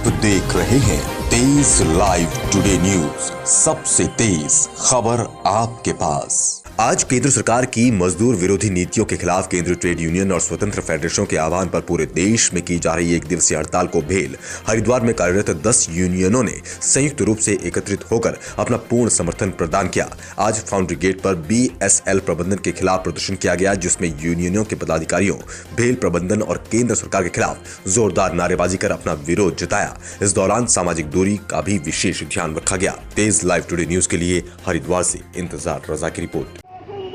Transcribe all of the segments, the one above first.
आप देख रहे हैं तेज लाइव टुडे न्यूज, सबसे तेज खबर आपके पास। आज केंद्र सरकार की मजदूर विरोधी नीतियों के खिलाफ केंद्रीय ट्रेड यूनियन और स्वतंत्र फेडरेशनों के आह्वान पर पूरे देश में की जा रही एक दिवसीय हड़ताल को भेल हरिद्वार में कार्यरत 10 यूनियनों ने संयुक्त रूप से एकत्रित होकर अपना पूर्ण समर्थन प्रदान किया। आज फाउंड्री गेट पर बीएसएल प्रबंधन के खिलाफ प्रदर्शन किया गया, जिसमें यूनियनों के पदाधिकारियों भेल प्रबंधन और केंद्र सरकार के खिलाफ जोरदार नारेबाजी कर अपना विरोध जताया। इस दौरान सामाजिक दूरी का भी विशेष ध्यान रखा गया। तेज लाइव टुडे न्यूज के लिए हरिद्वार से इंतजार रजा की रिपोर्ट।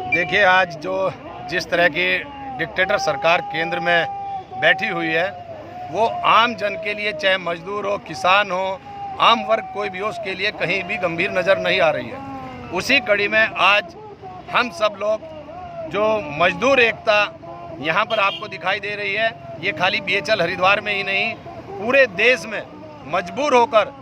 देखिए, आज जो जिस तरह की डिक्टेटर सरकार केंद्र में बैठी हुई है, वो आम जन के लिए, चाहे मजदूर हो, किसान हो, आम वर्ग कोई भी हो, उसके लिए कहीं भी गंभीर नज़र नहीं आ रही है। उसी कड़ी में आज हम सब लोग जो मजदूर एकता यहाँ पर आपको दिखाई दे रही है, ये खाली बीएचएल हरिद्वार में ही नहीं, पूरे देश में मजबूर होकर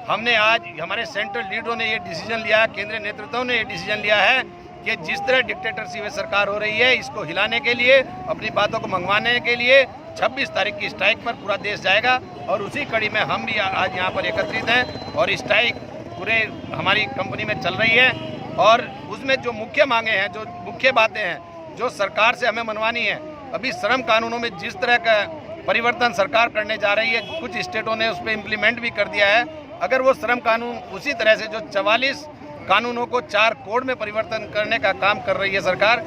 हमने आज हमारे सेंट्रल लीडरों ने ये डिसीजन लिया है, केंद्रीय नेतृत्व ने ये डिसीजन लिया है कि जिस तरह डिक्टेटरशिप सरकार हो रही है, इसको हिलाने के लिए, अपनी बातों को मंगवाने के लिए 26 तारीख की स्ट्राइक पर पूरा देश जाएगा। और उसी कड़ी में हम भी आज यहाँ पर एकत्रित हैं और स्ट्राइक पूरे हमारी कंपनी में चल रही है। और उसमें जो मुख्य मांगे हैं, जो मुख्य बातें हैं, जो सरकार से हमें मनवानी है, अभी श्रम कानूनों में जिस तरह का परिवर्तन सरकार करने जा रही है, कुछ स्टेटों ने उस पर इम्प्लीमेंट भी कर दिया है। अगर वो श्रम कानून उसी तरह से जो 44 कानूनों को 4 कोड में परिवर्तन करने का काम कर रही है सरकार,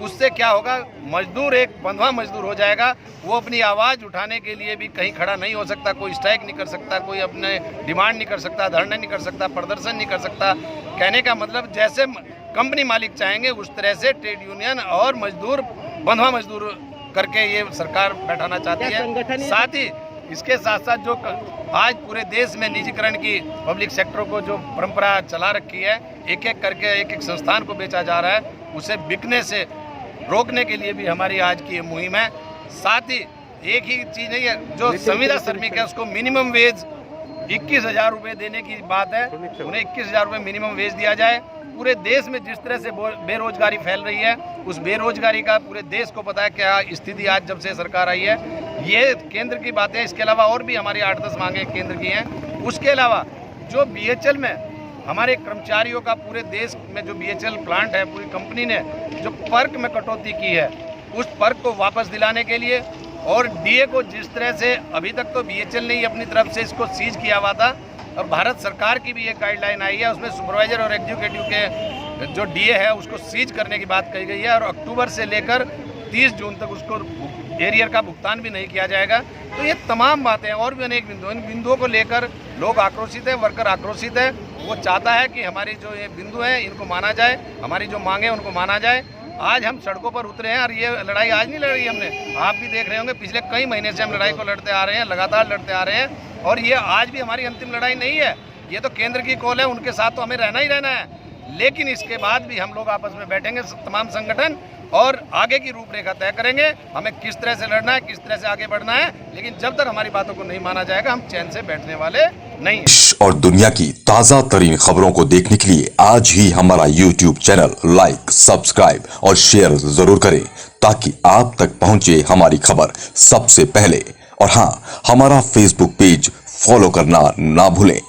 उससे क्या होगा, मजदूर एक बंधुआ मजदूर हो जाएगा। वो अपनी आवाज़ उठाने के लिए भी कहीं खड़ा नहीं हो सकता, कोई स्ट्राइक नहीं कर सकता, कोई अपने डिमांड नहीं कर सकता, धरना नहीं कर सकता, प्रदर्शन नहीं कर सकता। कहने का मतलब जैसे कंपनी मालिक चाहेंगे उस तरह से ट्रेड यूनियन और मजदूर बंधुआ मजदूर करके ये सरकार बैठाना चाहती है। साथ ही इसके साथ साथ जो आज पूरे देश में निजीकरण की, पब्लिक सेक्टर को जो परंपरा चला रखी है, एक एक करके एक एक संस्थान को बेचा जा रहा है, उसे बिकने से रोकने के लिए भी हमारी आज की ये मुहिम है। साथ ही एक ही चीज़ नहीं है, जो संविदा श्रमिक है उसको मिनिमम वेज 21,000 रुपये देने की बात है, उन्हें 21,000 रुपये मिनिमम वेज दिया जाए। पूरे देश में जिस तरह से बेरोजगारी फैल रही है, उस बेरोजगारी का पूरे देश को पता है क्या स्थिति आज जब से सरकार आई है। ये केंद्र की बातें, इसके अलावा और भी हमारी 8-10 मांगे केंद्र की हैं। उसके अलावा जो बीएचएल में हमारे कर्मचारियों का, पूरे देश में जो बीएचएल प्लांट है, पूरी कंपनी ने जो पर्क में कटौती की है, उस पर्क को वापस दिलाने के लिए, और डीए को जिस तरह से अभी तक तो बीएचएल ने ही अपनी तरफ से इसको सीज किया हुआ था, और भारत सरकार की भी एक गाइडलाइन आई है, उसमें सुपरवाइजर और एग्जीक्यूटिव के जो डीए है उसको सीज करने की बात कही गई है, और अक्टूबर से लेकर 30 जून तक उसको एरियर का भुगतान भी नहीं किया जाएगा। तो ये तमाम बातें और भी अनेक बिंदु, इन बिंदुओं को लेकर लोग आक्रोशित है, वर्कर आक्रोशित है। वो चाहता है कि हमारी जो ये बिंदु हैं इनको माना जाए, हमारी जो मांगे हैं उनको माना जाए। आज हम सड़कों पर उतरे हैं, और ये लड़ाई आज नहीं लड़ी हमने, आप भी देख रहे होंगे पिछले कई महीने से हम लड़ाई को लड़ते आ रहे हैं, लगातार लड़ते आ रहे हैं। और ये आज भी हमारी अंतिम लड़ाई नहीं है, ये तो केंद्र की कॉल है, उनके साथ तो हमें रहना ही रहना है। लेकिन इसके बाद भी हम लोग आपस में बैठेंगे तमाम संगठन, और आगे की रूपरेखा तय करेंगे, हमें किस तरह से लड़ना है, किस तरह से आगे बढ़ना है। लेकिन जब तक हमारी बातों को नहीं माना जाएगा, हम चैन से बैठने वाले नहीं हैं। और दुनिया की ताजा तरीन खबरों को देखने के लिए आज ही हमारा YouTube चैनल लाइक, सब्सक्राइब और शेयर जरूर करें, ताकि आप तक पहुंचे हमारी खबर सबसे पहले। और हाँ, हमारा Facebook पेज फॉलो करना ना भूलें।